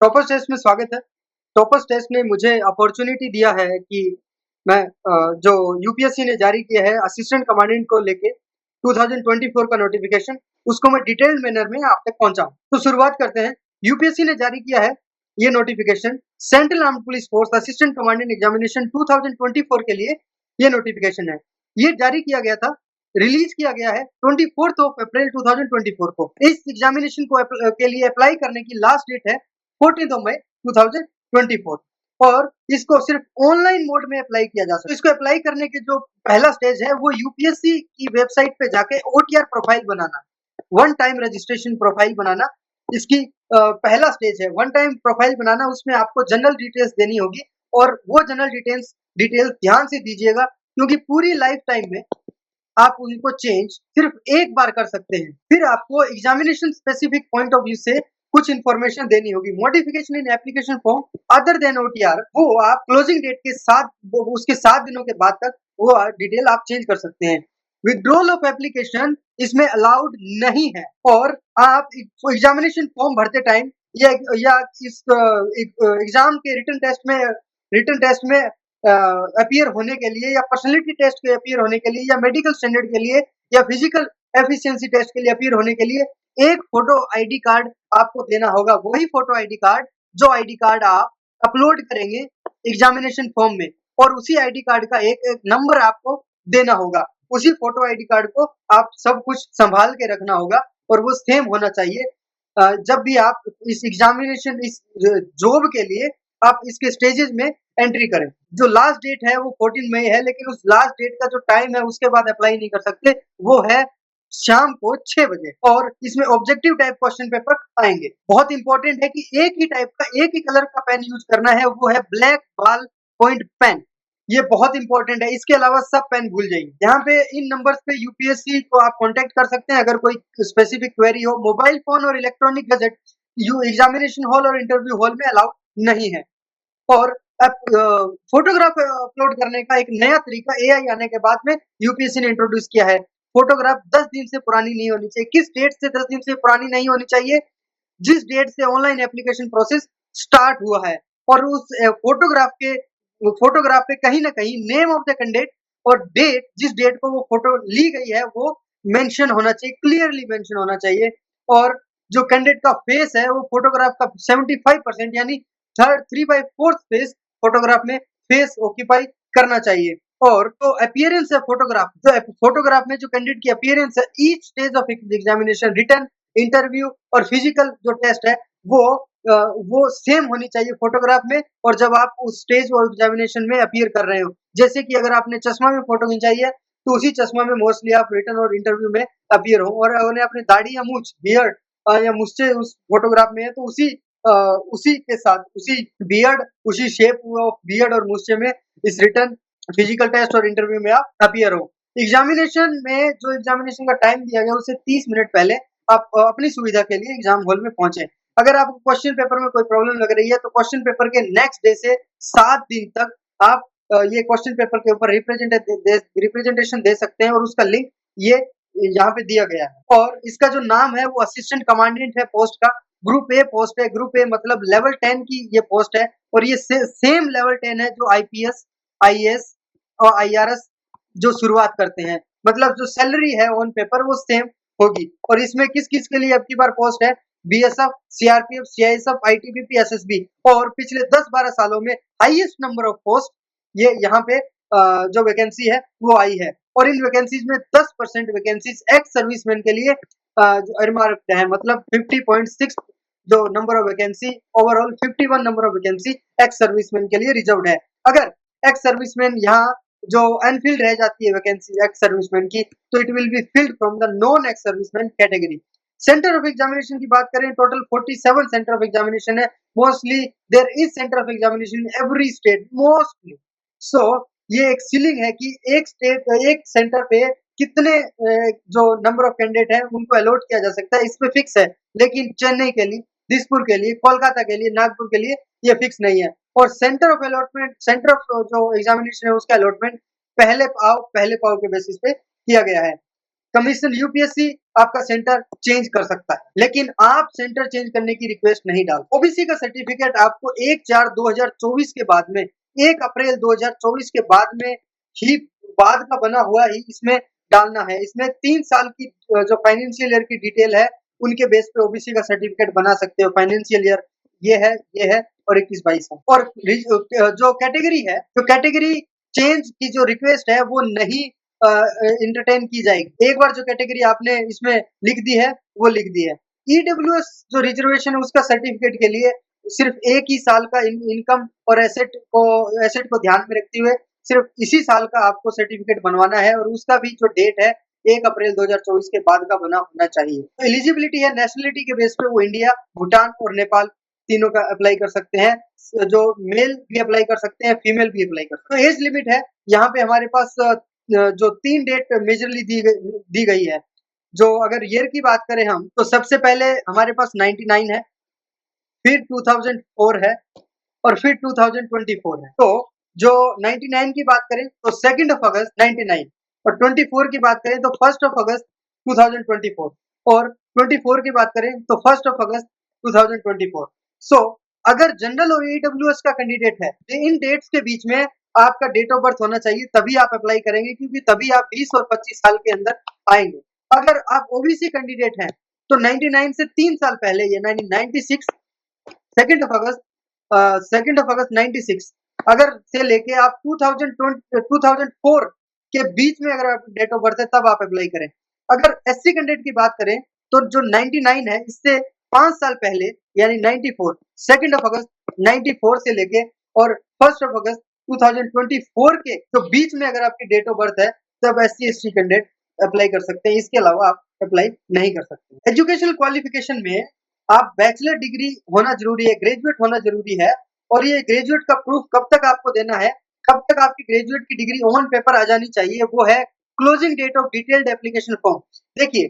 Toppers test में स्वागत है। टॉपर्स टेस्ट ने मुझे अपॉर्चुनिटी दिया है कि मैं जो यूपीएससी ने जारी किया है असिस्टेंट कमांडेंट को लेके 2024 का नोटिफिकेशन, उसको मैं डिटेल्ड मैनर में आप तक पहुंचाऊं। तो शुरुआत करते हैं। यूपीएससी ने जारी किया है ये notification, central armed police force assistant commandant examination 2024 के लिए ये नोटिफिकेशन है। ये जारी किया गया था, रिलीज किया गया है 24 अप्रैल 2024 को। इस एग्जामिनेशन को के लिए अप्लाई करने की लास्ट डेट है 14 मई 2024 और इसको सिर्फ ऑनलाइन मोड में अप्लाई किया जा सकता है। इसको अप्लाई करने के जो पहला स्टेज है वो यूपीएससी की वेबसाइट पे जाके ओटीआर प्रोफाइल बनाना, वन टाइम रजिस्ट्रेशन प्रोफाइल बनाना। इसकी पहला स्टेज है वन टाइम प्रोफाइल बनाना। उसमें आपको जनरल डिटेल्स देनी होगी और वो जनरल डिटेल्स ध्यान से दीजिएगा, क्योंकि पूरी लाइफ टाइम में आप उनको चेंज सिर्फ एक बार कर सकते हैं। फिर आपको examination specific point of view से कुछ इन्फॉर्मेशन देनी होगी। Modification in application form other than OTR, वो आप क्लोजिंग डेट के साथ, उसके 7 दिनों के बाद तक वो डिटेल आप चेंज कर सकते हैं। विड्रॉल ऑफ एप्लीकेशन इसमें अलाउड नहीं है। और आप एग्जामिनेशन फॉर्म भरते टाइम या इस एग्जाम के रिटन टेस्ट में अपीयर होने के लिए या पर्सनैलिटी टेस्ट के अपीयर होने के लिए या मेडिकल स्टैंडर्ड के लिए या फिजिकल एफिशिएंसी टेस्ट के लिए अपीयर होने के लिए एक फोटो आईडी कार्ड आपको देना होगा। वही फोटो आईडी कार्ड जो आईडी कार्ड आप अपलोड करेंगे एग्जामिनेशन फॉर्म में, और उसी आईडी कार्ड का एक नंबर आपको देना होगा। उसी फोटो आईडी कार्ड को आप सब कुछ संभाल के रखना होगा और वो सेम होना चाहिए। जब भी आप इस एग्जामिनेशन, इस जॉब के लिए आप इसके स्टेजेस में एंट्री करें। जो लास्ट डेट है वो 14 मई है, लेकिन उस लास्ट डेट का जो टाइम है उसके बाद अप्लाई नहीं कर सकते, वो है शाम को 6 बजे। और इसमें ऑब्जेक्टिव टाइप क्वेश्चन पेपर आएंगे। बहुत इंपॉर्टेंट है कि एक ही टाइप का, एक ही कलर का पेन यूज करना है, वो है ब्लैक बॉल पॉइंट पेन। ये बहुत इंपॉर्टेंट है। इसके अलावा सब पेन भूल जाइए। यहाँ पे इन नंबर्स पे यूपीएससी को आप कांटेक्ट कर सकते हैं अगर कोई स्पेसिफिक क्वेरी हो। मोबाइल फोन और electronic gadget you examination hall और इंटरव्यू हॉल में अलाउड नहीं है। और फोटोग्राफ अपलोड करने का एक नया तरीका एआई आने के बाद में यूपीएससी ने इंट्रोड्यूस किया है। फोटोग्राफ 10 दिन से पुरानी नहीं होनी चाहिए। किस डेट से 10 दिन से पुरानी नहीं होनी चाहिए? जिस डेट से ऑनलाइन एप्लीकेशन प्रोसेस स्टार्ट हुआ है। और उस फोटोग्राफ पे कहीं ना कहीं नेम ऑफ द कैंडिडेट और डेट, जिस डेट को वो फोटो ली गई है, वो मेंशन होना चाहिए, क्लियरली मेंशन होना चाहिए। और जो कैंडिडेट का फेस है वो फोटोग्राफ का 75% यानी थर्ड 3/4 फेस फोटोग्राफ में फेस ऑक्यूपाई करना चाहिए। और तो अपीयरेंस है फोटोग्राफ, जो फोटोग्राफ में जो कैंडिडेट की अपीयरेंस है each stage of examination, written, interview और फिजिकल जो टेस्ट है वो सेम होनी चाहिए फोटोग्राफ में। और जब आप उस स्टेज और एग्जामिनेशन में अपीयर कर रहे हो, जैसे कि अगर आपने चश्मा में फोटो खिंचाई है तो उसी चश्मा में मोस्टली आप रिटन और इंटरव्यू में अपीयर हो। और उन्हें अपनी दाढ़ी या मूछ, बियर्ड या मुझसे उस फोटोग्राफ में है तो उसी के साथ, उसी बियर्ड, उसी शेप ऑफ बियर्ड और मुझसे में इस रिटन, फिजिकल टेस्ट और इंटरव्यू में आप अपीयर हो। एग्जामिनेशन में जो एग्जामिनेशन का टाइम दिया गया उससे 30 मिनट पहले आप अपनी सुविधा के लिए एग्जाम हॉल में पहुंचे। अगर आपको क्वेश्चन पेपर में कोई प्रॉब्लम लग रही है तो क्वेश्चन पेपर के नेक्स्ट डे से 7 दिन तक आप ये क्वेश्चन पेपर के ऊपर रिप्रेजेंटेशन दे सकते हैं और उसका लिंक ये यहाँ पे दिया गया है। और इसका जो नाम है वो असिस्टेंट कमांडेंट है पोस्ट का। ग्रुप ए पोस्ट है। ग्रुप ए मतलब लेवल 10 की ये पोस्ट है और ये सेम लेवल 10 है जो आईपीएस, आईएएस और आईआरएस जो शुरुआत करते हैं। मतलब जो सैलरी है ऑन पेपर वो सेम होगी। और इसमें किस किस के लिए अब की बार पोस्ट है? BSF, CRPF, CISF, ITBP, SSB. और पिछले 10-12 सालों में हाईएस्ट नंबर ऑफ पोस्ट ये यहाँ पे जो वैकेंसी है वो आई है। और इन वैकेंसीज में 10% वैकेंसीज एक्स सर्विसमैन के लिए रिमार्क्ड है। मतलब 50.6 जो number of vacancy, overall 51 number of vacancy ex serviceman के लिए रिजर्व्ड है। अगर एक्स सर्विसमैन यहाँ जो अनफिल्ड रह जाती है वैकेंसी एक्स सर्विसमैन की, तो it will be filled from the non ex serviceman category. Centre of examination की बात करें, टोटल 47 सेंटर ऑफ एग्जामिनेशन है। Mostly there is centre of examination in every state mostly. So ये एक ceiling है कि एक सेंटर पे कितने जो नंबर ऑफ कैंडिडेट है उनको अलॉट किया जा सकता है, इस पे फिक्स है। लेकिन चेन्नई के लिए, दिसपुर के लिए, कोलकाता के लिए, नागपुर के लिए ये फिक्स नहीं है। और centre of allotment, centre of जो एग्जामिनेशन है उसका अलॉटमेंट पहले आओ पहले पाओ के बेसिस पे किया गया है। कमीशन यूपीएससी आपका सेंटर चेंज कर सकता है, लेकिन आप सेंटर चेंज करने की रिक्वेस्ट नहीं डाल। ओबीसी का सर्टिफिकेट आपको 1/4/2024 के बाद में 1 अप्रैल 2024 के बाद में ही बाद का बना हुआ ही इसमें डालना है। इसमें 3 साल की जो फाइनेंशियल ईयर की डिटेल है उनके बेस पे ओबीसी का सर्टिफिकेट बना सकते हो। फाइनेंशियल ईयर ये है और 21-22 है। और जो कैटेगरी है, तो कैटेगरी चेंज की जो रिक्वेस्ट है वो नहीं इंटरटेन की जाएगी। एक बार जो कैटेगरी आपने इसमें लिख दी है वो लिख दी है। ईडब्ल्यूएस जो रिजर्वेशन है उसका सर्टिफिकेट के लिए सिर्फ एक ही साल का इनकम और एसेट को ध्यान में रखते हुए सिर्फ इसी साल का आपको सर्टिफिकेट बनवाना है और उसका भी जो डेट है 1 अप्रैल 2024 के बाद का बना होना चाहिए। तो एलिजिबिलिटी है नेशनलिटी के बेस पे वो इंडिया, भूटान और नेपाल तीनों का अप्लाई कर सकते हैं। जो मेल भी अप्लाई कर सकते हैं, फीमेल भी अप्लाई कर सकते हैं। तो एज लिमिट है यहाँ पे हमारे पास जो 3 डेट मेजरली दी गई है। जो अगर ईयर की बात करें हम तो सबसे पहले हमारे पास 99 है, फिर 2004 है और फिर 2024 है। तो जो 99 की बात करें तो 2 अगस्त 99 और 24 की बात करें तो 1 अगस्त 2024 और 24 की बात करें तो 1 अगस्त 2024। सो अगर जनरल और ईडब्ल्यूएस का कैंडिडेट है तो इन डेट्स के बीच में आपका डेट ऑफ बर्थ होना चाहिए, तभी आप अप्लाई करेंगे, क्योंकि तभी आप 20 और 25 साल के अंदर आएंगे। अगर आप ओबीसी कैंडिडेट हैं तो 99 से 3 साल पहले ये 96 2 अगस्त 96 अगर से लेके आप 2004 के बीच में अगर आप डेट ऑफ बर्थ है तब आप अप्लाई करें। अगर एससी कैंडिडेट की बात करें तो जो 99 है इससे 5 साल पहले यानी 94 2 अगस्त 94 से लेके और 1 अगस्त 2024 के तो बीच में अगर आपकी डेट ऑफ बर्थ है तब एससी एसटी कैंडिडेट अप्लाई कर सकते हैं। इसके अलावा आप अप्लाई नहीं कर सकते। एजुकेशनल क्वालिफिकेशन में आप बैचलर डिग्री होना जरूरी है, ग्रेजुएट होना जरूरी है। और ये ग्रेजुएट का प्रूफ कब तक आपको देना है, कब तक आपकी ग्रेजुएट की डिग्री ऑन पेपर आ जानी चाहिए, वो है closing date of detailed application form. देखिए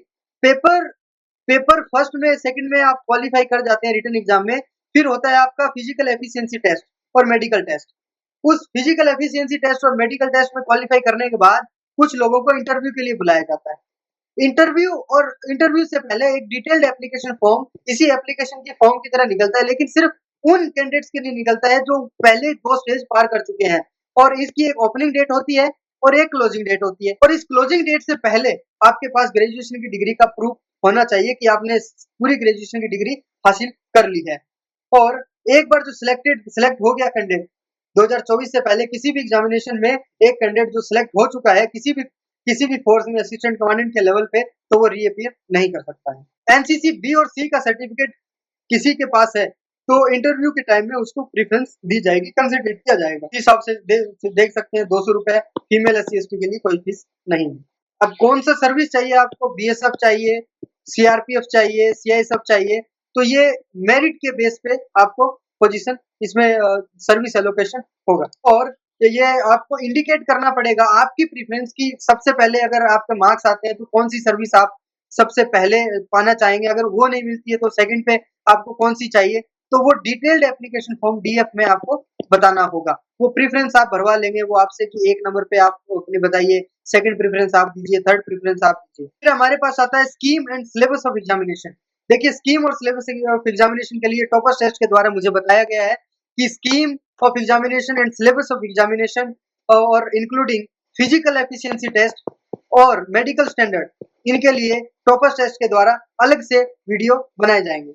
पेपर फर्स्ट में सेकंड में आप क्वालिफाई कर जाते हैं रिटन एग्जाम में, फिर होता है आपका फिजिकल एफिशिएंसी टेस्ट और मेडिकल टेस्ट। उस फिजिकल एफिशिएंसी टेस्ट और मेडिकल टेस्ट में क्वालिफाई करने के बाद कुछ लोगों को इंटरव्यू के लिए बुलाया जाता है। इंटरव्यू से पहले एक डिटेल्ड एप्लीकेशन फॉर्म इसी एप्लीकेशन के फॉर्म की तरह निकलता है, लेकिन सिर्फ उन कैंडिडेट्स के लिए निकलता है जो पहले 2 स्टेज पार कर चुके हैं। और इसकी एक ओपनिंग डेट होती है और एक क्लोजिंग डेट होती है। और इस क्लोजिंग डेट से पहले आपके पास ग्रेजुएशन की डिग्री का प्रूफ होना चाहिए कि आपने पूरी ग्रेजुएशन की डिग्री हासिल कर ली है। और एक बार जो सिलेक्ट हो गया कैंडिडेट 2024 से पहले किसी भी एग्जामिनेशन में, एक कैंडिडेट जो सिलेक्ट हो चुका है किसी भी फोर्स में असिस्टेंट कमांडेंट के लेवल पे, तो वो रीअपीयर नहीं कर सकता है। एनसीसी बी और सी का सर्टिफिकेट किसी के पास है तो इंटरव्यू के टाइम में उसको प्रेफरेंस दी जाएगी, कंसिडर किया जाएगा। इस हिसाब से देख सकते हैं 200 रुपए फीमेल एससी एसटी के लिए कोई फीस नहीं है। अब कौन सा सर्विस चाहिए आपको, बीएसएफ चाहिए, सीआरपीएफ चाहिए, सीआईएसएफ चाहिए, तो ये मेरिट के बेस पे आपको पोजीशन इसमें सर्विस एलोकेशन होगा। और ये आपको इंडिकेट करना पड़ेगा आपकी प्रेफरेंस की। सबसे पहले अगर आपके मार्क्स आते हैं तो कौन सी सर्विस आप सबसे पहले पाना चाहेंगे, अगर वो नहीं मिलती है तो सेकंड पे आपको कौन सी चाहिए, तो वो डिटेल्ड एप्लीकेशन फॉर्म डीएफ में आपको बताना होगा। वो प्रेफरेंस आप भरवा लेंगे वो आपसे कि 1 नंबर पे आप अपने बताइए, सेकंड प्रेफरेंस आप दीजिए, थर्ड प्रेफरेंस आप दीजिए। फिर हमारे पास आता है scheme and syllabus of examination. देखिए स्कीम और सिलेबस ऑफ एग्जामिनेशन के लिए टॉपर्स टेस्ट के द्वारा मुझे बताया गया है कि scheme of examination and syllabus of examination और इंक्लूडिंग फिजिकल एफिशिएंसी टेस्ट और मेडिकल स्टैंडर्ड, इनके लिए टॉपर्स टेस्ट के द्वारा अलग से वीडियो बनाए जाएंगे।